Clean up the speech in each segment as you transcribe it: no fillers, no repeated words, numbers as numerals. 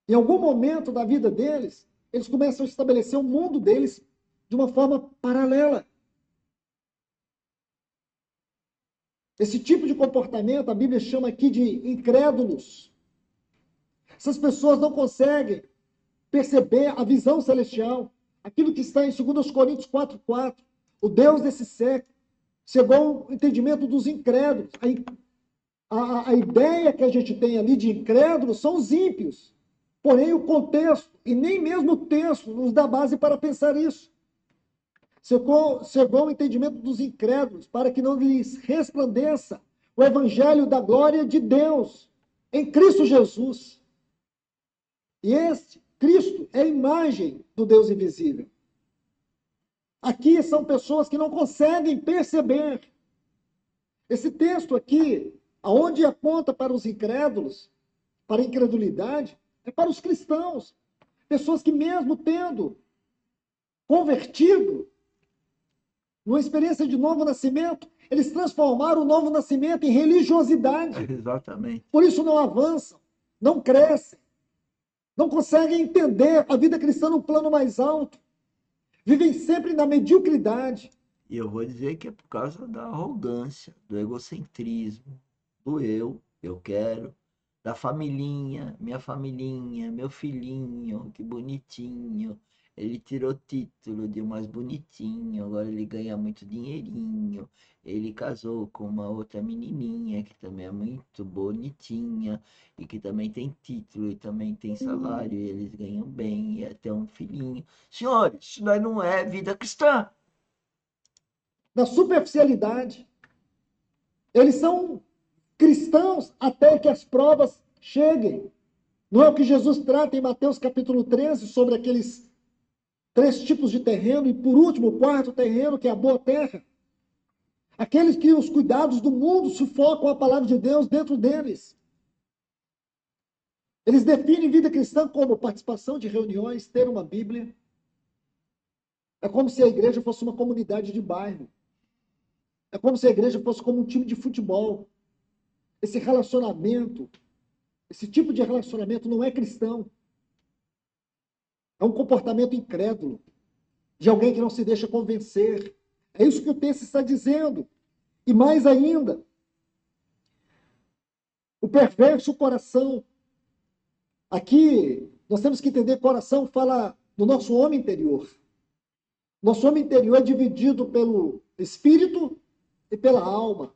Em algum momento da vida deles, eles começam a estabelecer o mundo deles de uma forma paralela. Esse tipo de comportamento, a Bíblia chama aqui de incrédulos. Essas pessoas não conseguem perceber a visão celestial. Aquilo que está em 2 Coríntios 4:4. O Deus desse século chegou ao entendimento dos incrédulos. A ideia que a gente tem ali de incrédulos são os ímpios. Porém, o contexto, e nem mesmo o texto, nos dá base para pensar isso. Chegou ao entendimento dos incrédulos, para que não lhes resplandeça o evangelho da glória de Deus em Cristo Jesus. E este, Cristo, é a imagem do Deus invisível. Aqui são pessoas que não conseguem perceber. Esse texto aqui, aonde aponta para os incrédulos, para a incredulidade, é para os cristãos. Pessoas que mesmo tendo convertido, numa experiência de novo nascimento, eles transformaram o novo nascimento em religiosidade. Exatamente. Por isso não avançam, não crescem, não conseguem entender a vida cristã num plano mais alto. Vivem sempre na mediocridade. E eu vou dizer que é por causa da arrogância, do egocentrismo, do eu quero, da familhinha, meu filhinho, que bonitinho. Ele tirou título de mais bonitinho, agora ele ganha muito dinheirinho. Ele casou com uma outra menininha que também é muito bonitinha e que também tem título e também tem salário, e eles ganham bem, e até um filhinho. Senhores, isso daí não é vida cristã. Na superficialidade. Eles são cristãos até que as provas cheguem. Não é o que Jesus trata em Mateus capítulo 13 sobre aqueles 3 tipos de terreno, e por último, o 4º terreno, que é a boa terra. Aqueles que os cuidados do mundo sufocam a palavra de Deus dentro deles. Eles definem vida cristã como participação de reuniões, ter uma Bíblia. É como se a igreja fosse uma comunidade de bairro. É como se a igreja fosse como um time de futebol. Esse relacionamento, esse tipo de relacionamento não é cristão. É um comportamento incrédulo, de alguém que não se deixa convencer. É isso que o texto está dizendo. E mais ainda, o perverso coração. Aqui, nós temos que entender que coração fala do nosso homem interior. Nosso homem interior é dividido pelo espírito e pela alma.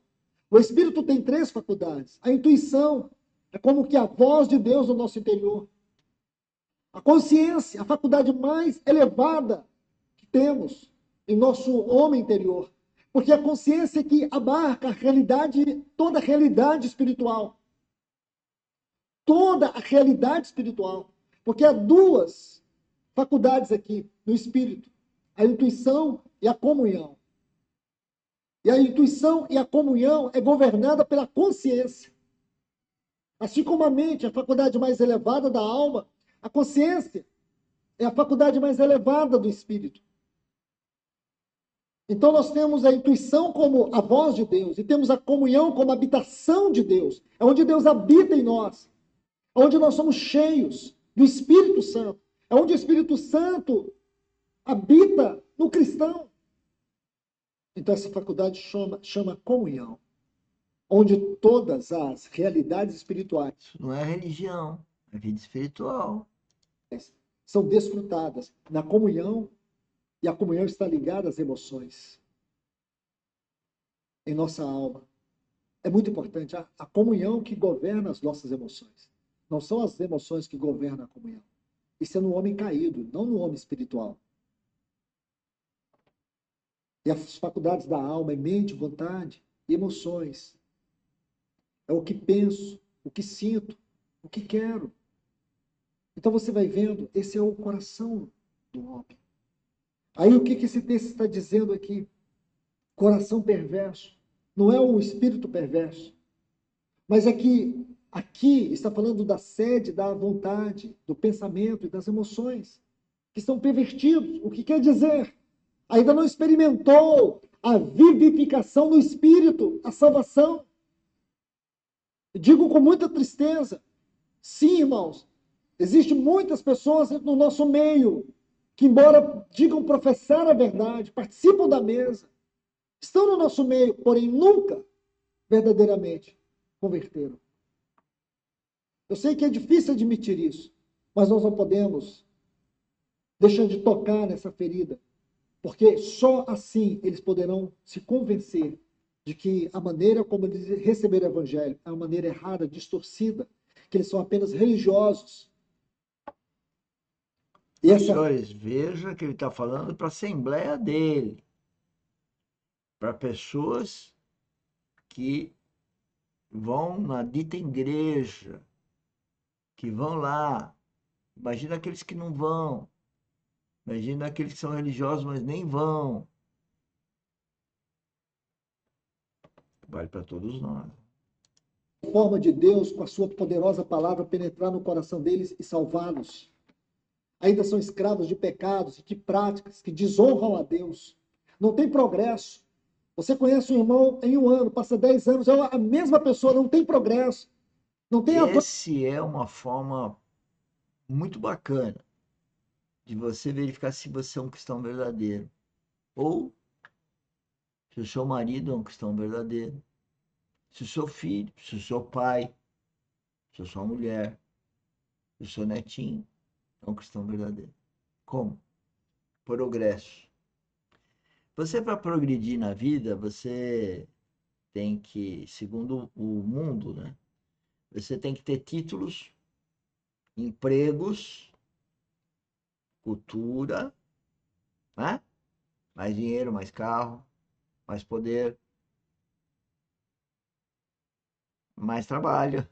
O espírito tem 3 faculdades. A intuição é como que a voz de Deus no nosso interior. A consciência, a faculdade mais elevada que temos em nosso homem interior. Porque a consciência que abarca a realidade, toda a realidade espiritual. Toda a realidade espiritual. Porque há 2 faculdades aqui no espírito: a intuição e a comunhão. E a intuição e a comunhão é governada pela consciência. Assim como a mente é a faculdade mais elevada da alma, a consciência é a faculdade mais elevada do espírito. Então nós temos a intuição como a voz de Deus e temos a comunhão como a habitação de Deus. É onde Deus habita em nós. É onde nós somos cheios do Espírito Santo. É onde o Espírito Santo habita no cristão. Então essa faculdade chama comunhão, onde todas as realidades espirituais Isso não é religião, é vida espiritual. são desfrutadas na comunhão, e a comunhão está ligada às emoções em nossa alma. É muito importante a comunhão que governa as nossas emoções. Não são as emoções que governam a comunhão. Isso é no homem caído, não no homem espiritual. E as faculdades da alma é mente, vontade e emoções. É o que penso, o que sinto, o que quero. Então você vai vendo, esse é o coração do homem. Aí o que esse texto está dizendo aqui? Coração perverso. Não é o espírito perverso. Mas é que aqui está falando da sede, da vontade, do pensamento e das emoções, que estão pervertidos. O que quer dizer? Ainda não experimentou a vivificação no espírito, a salvação. Digo com muita tristeza, sim, irmãos, Existem muitas pessoas no nosso meio que, embora digam professar a verdade, participam da mesa, estão no nosso meio, porém nunca verdadeiramente converteram. Eu sei que é difícil admitir isso, mas nós não podemos deixar de tocar nessa ferida, porque só assim eles poderão se convencer de que a maneira como eles receberam o evangelho é uma maneira errada, distorcida, que eles são apenas religiosos. E essa Senhores, veja que ele está falando para a assembleia dele, para pessoas que vão na dita igreja, que vão lá. Imagina aqueles que não vão. Imagina aqueles que são religiosos, mas nem vão. Vale para todos nós. forma de Deus, com a sua poderosa palavra, penetrar no coração deles e salvá-los. Ainda são escravos de pecados e de práticas que desonram a Deus. Não tem progresso. Você conhece um irmão em um ano, passa 10 anos, é a mesma pessoa, não tem progresso. Não tem avanço. Esse é uma forma muito bacana de você verificar se você é um cristão verdadeiro. Ou se o seu marido é um cristão verdadeiro. Se o seu filho, se o seu pai, se a sua mulher, se o seu netinho é um cristão verdadeiro. Como? Progresso. Você, para progredir na vida, você tem que, segundo o mundo, né? Você tem que ter títulos, empregos, cultura, né? Mais dinheiro, mais carro, mais poder, mais trabalho,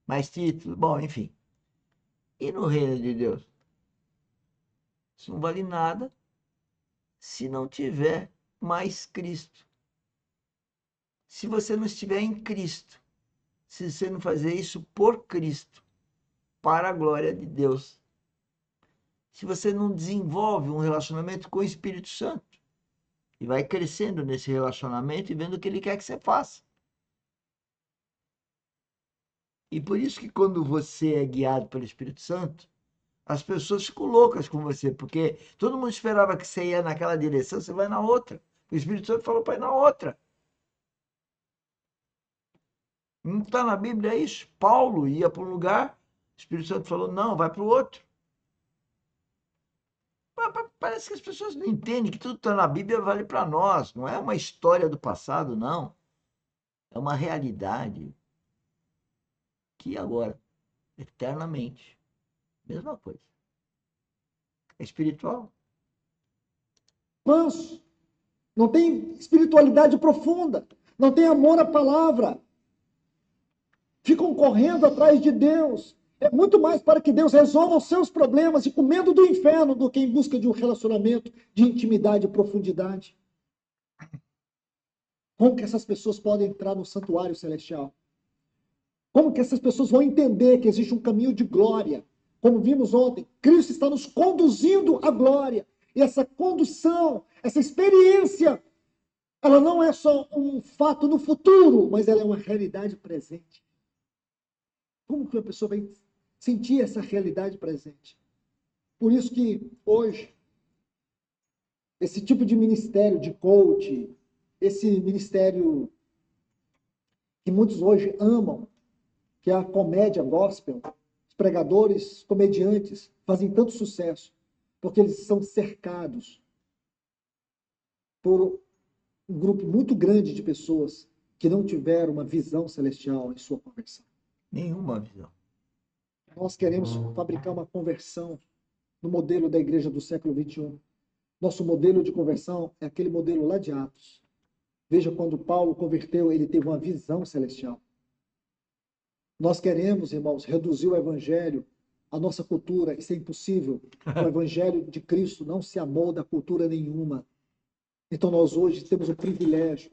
mais título, bom, enfim. E no reino de Deus? Isso não vale nada se não tiver mais Cristo. Se você não estiver em Cristo, se você não fazer isso por Cristo, para a glória de Deus, se você não desenvolve um relacionamento com o Espírito Santo e vai crescendo nesse relacionamento e vendo o que ele quer que você faça. E por isso que quando você é guiado pelo Espírito Santo, as pessoas ficam loucas com você, porque todo mundo esperava que você ia naquela direção, você vai na outra. O Espírito Santo falou para ir na outra. Não está na Bíblia isso? Paulo ia para um lugar, o Espírito Santo falou, não, vai para o outro. Parece que as pessoas não entendem que tudo que está na Bíblia vale para nós. Não é uma história do passado, não. É uma realidade que agora, eternamente, mesma coisa. É espiritual. Não tem espiritualidade profunda, não tem amor à palavra. Ficam correndo atrás de Deus. É muito mais para que Deus resolva os seus problemas e com medo do inferno do que em busca de um relacionamento de intimidade e profundidade. Como que essas pessoas podem entrar no santuário celestial? Como que essas pessoas vão entender que existe um caminho de glória? Como vimos ontem, Cristo está nos conduzindo à glória. E essa condução, essa experiência, ela não é só um fato no futuro, mas ela é uma realidade presente. Como que uma pessoa vai sentir essa realidade presente? Por isso que hoje, esse tipo de ministério de coach, esse ministério que muitos hoje amam, que é a comédia gospel, os pregadores, comediantes, fazem tanto sucesso, porque eles são cercados por um grupo muito grande de pessoas que não tiveram uma visão celestial em sua conversão. Nenhuma visão. Nós queremos fabricar uma conversão no modelo da igreja do século XXI. Nosso modelo de conversão é aquele modelo lá de Atos. Veja, quando Paulo converteu, ele teve uma visão celestial. Nós queremos, irmãos, reduzir o evangelho à nossa cultura. Isso é impossível. O evangelho de Cristo não se amolda a cultura nenhuma. Então nós hoje temos o privilégio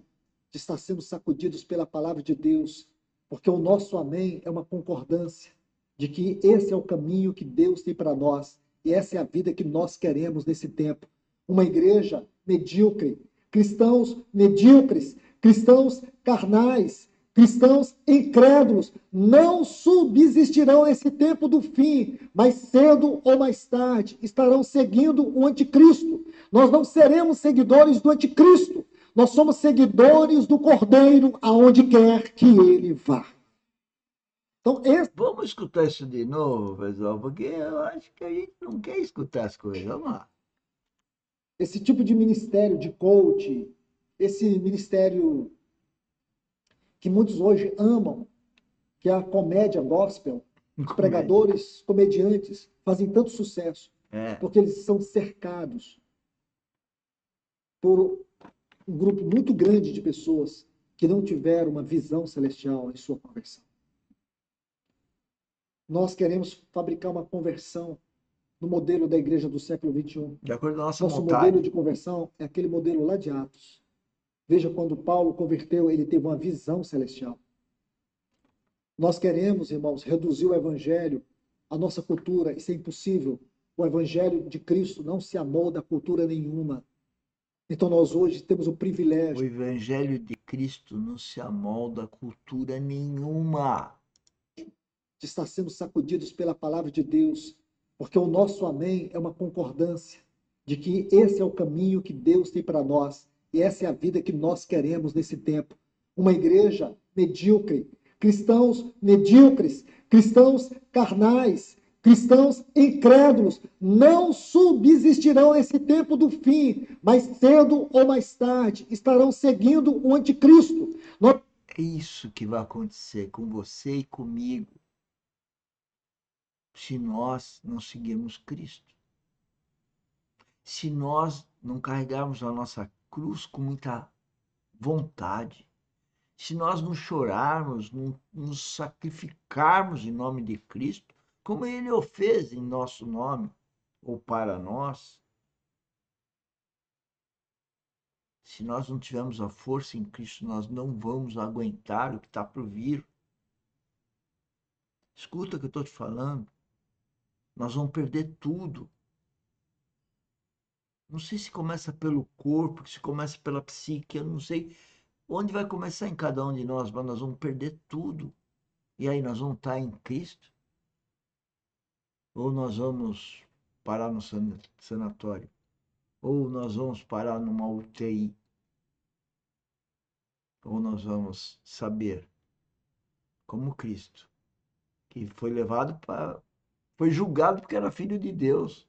de estar sendo sacudidos pela palavra de Deus, porque o nosso amém é uma concordância de que esse é o caminho que Deus tem para nós e essa é a vida que nós queremos nesse tempo. Uma igreja medíocre, cristãos medíocres, cristãos carnais, cristãos incrédulos não subsistirão esse tempo do fim, mas cedo ou mais tarde estarão seguindo o anticristo. Nós não seremos seguidores do anticristo, nós somos seguidores do Cordeiro aonde quer que ele vá. Então, Vamos escutar isso de novo, pessoal, porque eu acho que a gente não quer escutar as coisas. Vamos lá. esse tipo de ministério de coach, esse ministério que muitos hoje amam, que é a comédia gospel, os Comédia. pregadores, comediantes, fazem tanto sucesso, É, porque eles são cercados por um grupo muito grande de pessoas que não tiveram uma visão celestial em sua conversão. Nós queremos fabricar uma conversão no modelo da igreja do século XXI. de acordo com a nossa Nosso modelo vontade. de conversão é aquele modelo lá de Atos. Veja, quando Paulo converteu, ele teve uma visão celestial. Nós queremos, irmãos, reduzir o evangelho à nossa cultura. Isso é impossível. O evangelho de Cristo não se amolda a cultura nenhuma. Então nós hoje temos o O privilégio evangelho de Cristo não se amolda a cultura nenhuma. de estar sendo sacudidos pela palavra de Deus, porque o nosso amém é uma concordância de que esse é o caminho que Deus tem para nós e essa é a vida que nós queremos nesse tempo. Uma igreja medíocre, cristãos medíocres, cristãos carnais, cristãos incrédulos não subsistirão esse tempo do fim, mas cedo ou mais tarde estarão seguindo o anticristo. É isso que vai acontecer com você e comigo se nós não seguirmos Cristo. Se nós não carregarmos a nossa cruz com muita vontade, se nós não chorarmos, não nos sacrificarmos em nome de Cristo, como Ele o fez em nosso nome ou para nós, se nós não tivermos a força em Cristo, nós não vamos aguentar o que está por vir. Escuta o que eu estou te falando. Nós vamos perder tudo. Não sei se começa pelo corpo, se começa pela psique, eu não sei onde vai começar em cada um de nós, mas nós vamos perder tudo. E aí nós vamos estar em Cristo? Ou nós vamos parar no sanatório? Ou nós vamos parar numa UTI? Ou nós vamos saber, como Cristo, que foi levado para. Foi julgado porque era filho de Deus.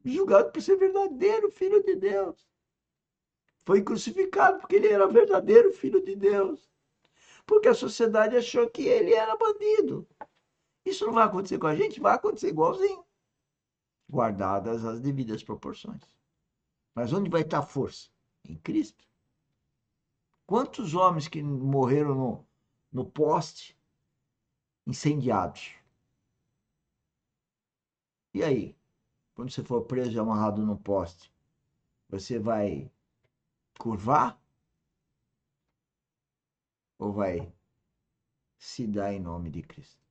Julgado por ser verdadeiro filho de Deus. Foi crucificado porque ele era verdadeiro filho de Deus. Porque a sociedade achou que ele era bandido. Isso não vai acontecer com a gente? Vai acontecer igualzinho. Guardadas as devidas proporções. Mas onde vai estar a força? Em Cristo. Quantos homens que morreram no poste incendiados? E aí? Quando você for preso e amarrado no poste, você vai curvar? Ou vai se dar em nome de Cristo?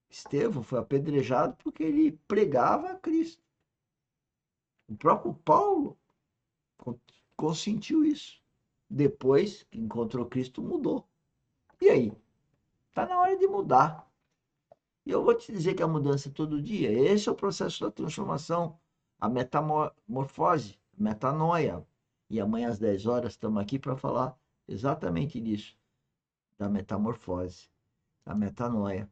Estevão foi apedrejado porque ele pregava a Cristo. O próprio Paulo consentiu isso. Depois que encontrou Cristo, mudou. E aí? Está na hora de mudar. E eu vou te dizer que a mudança é todo dia. Esse é o processo da transformação, a metamorfose, metanoia. E amanhã às 10 horas estamos aqui para falar exatamente disso, da metamorfose, da metanoia,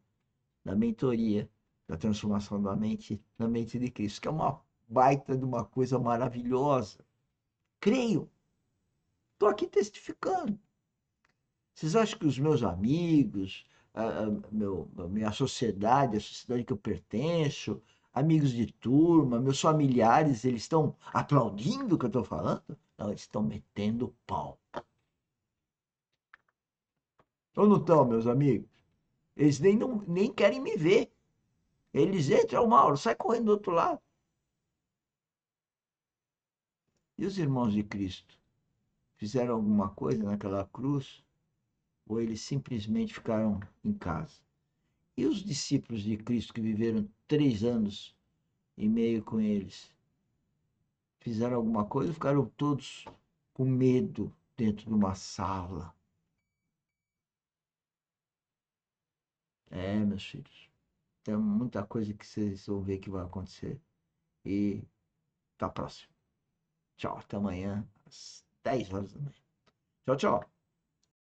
da mentoria, da transformação da mente de Cristo, que é uma baita de uma coisa maravilhosa. Creio, estou aqui testificando. Vocês acham que os meus amigos, minha sociedade, a sociedade que eu pertenço, amigos de turma, meus familiares, eles estão aplaudindo o que eu estou falando? Não, eles estão metendo pau. Ou não estão, meus amigos? Eles nem querem me ver. Eles entram, Mauro, sai correndo do outro lado. E os irmãos de Cristo? Fizeram alguma coisa naquela cruz? Ou eles simplesmente ficaram em casa? E os discípulos de Cristo que viveram 3 anos e meio com eles? Fizeram alguma coisa ou ficaram todos com medo dentro de uma sala? É, meus filhos. Tem muita coisa que vocês vão ver que vai acontecer. E tá próximo. Tchau, até amanhã, às 10 horas da manhã. Tchau, tchau.